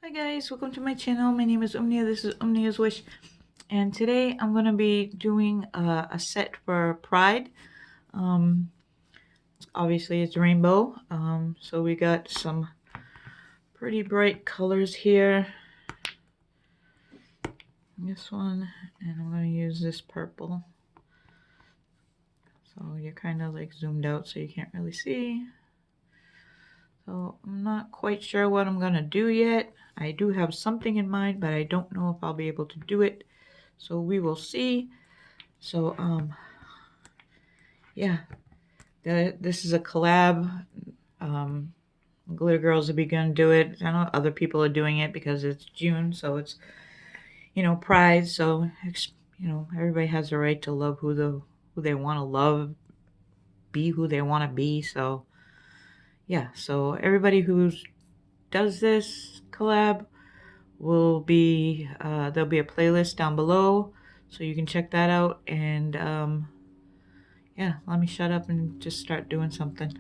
Hi guys, welcome to my channel. My name is 𝑂𝑚𝑛𝑒𝑦𝑎'𝑠, this is 𝑂𝑚𝑛𝑒𝑦𝑎's's Wish, and today I'm going to be doing a set for Pride. Obviously it's rainbow, so we got some pretty bright colors here. This one, and I'm going to use this purple. So you're kind of like zoomed out so you can't really see. So I'm not quite sure what I'm going to do yet. I do have something in mind, but I don't know if I'll be able to do it. So we will see. So, yeah, this is a collab. Glitter Girls have begun to do it. I know other people are doing it because it's June, so it's, Pride. So, everybody has the right to love who they want to love, be who they want to be. So, yeah. So everybody who does this collab will be there'll be a playlist down below, so you can check that out. And yeah, let me shut up and just start doing something.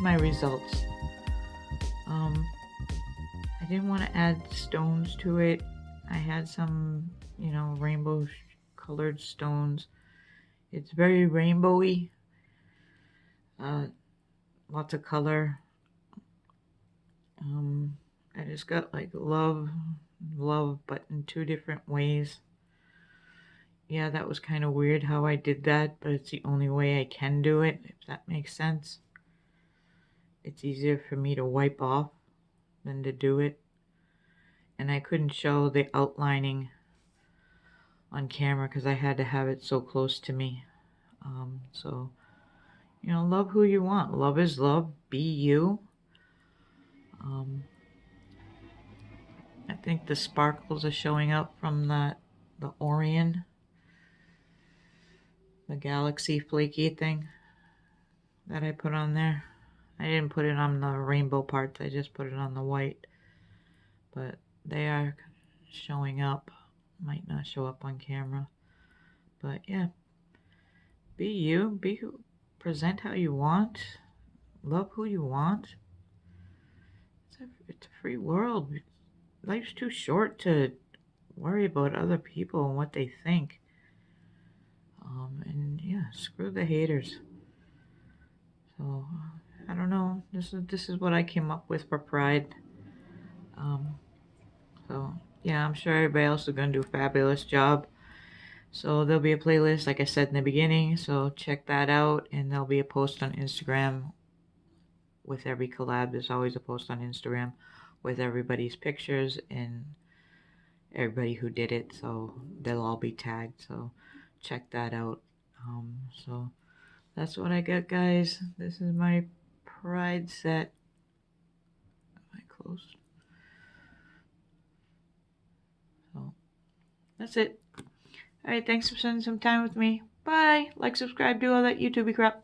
my results. I didn't want to add stones to it. I had some, rainbow colored stones. It's very rainbowy. Lots of color. I just got like love, but in 2 different ways. Yeah, that was kind of weird how I did that, but it's the only way I can do it, if that makes sense. It's easier for me to wipe off than to do it. And I couldn't show the outlining on camera because I had to have it so close to me. So, love who you want. Love is love. Be you. I think the sparkles are showing up from the Orion, the galaxy flaky thing that I put on there. I didn't put it on the rainbow parts. I just put it on the white. But they are showing up. Might not show up on camera. But yeah. Be you. Present how you want. Love who you want. It's a free world. Life's too short to worry about other people and what they think. And yeah, screw the haters. So I don't know. This is what I came up with for Pride. So yeah, I'm sure everybody else is gonna do a fabulous job. So there'll be a playlist, like I said in the beginning. So check that out, and there'll be a post on Instagram with every collab. There's always a post on Instagram with everybody's pictures and everybody who did it. So they'll all be tagged. So check that out. So that's what I got, guys. This is my Pride set. Am I close? So that's it. Alright, thanks for spending some time with me. Bye. Like, subscribe, do all that YouTube crap.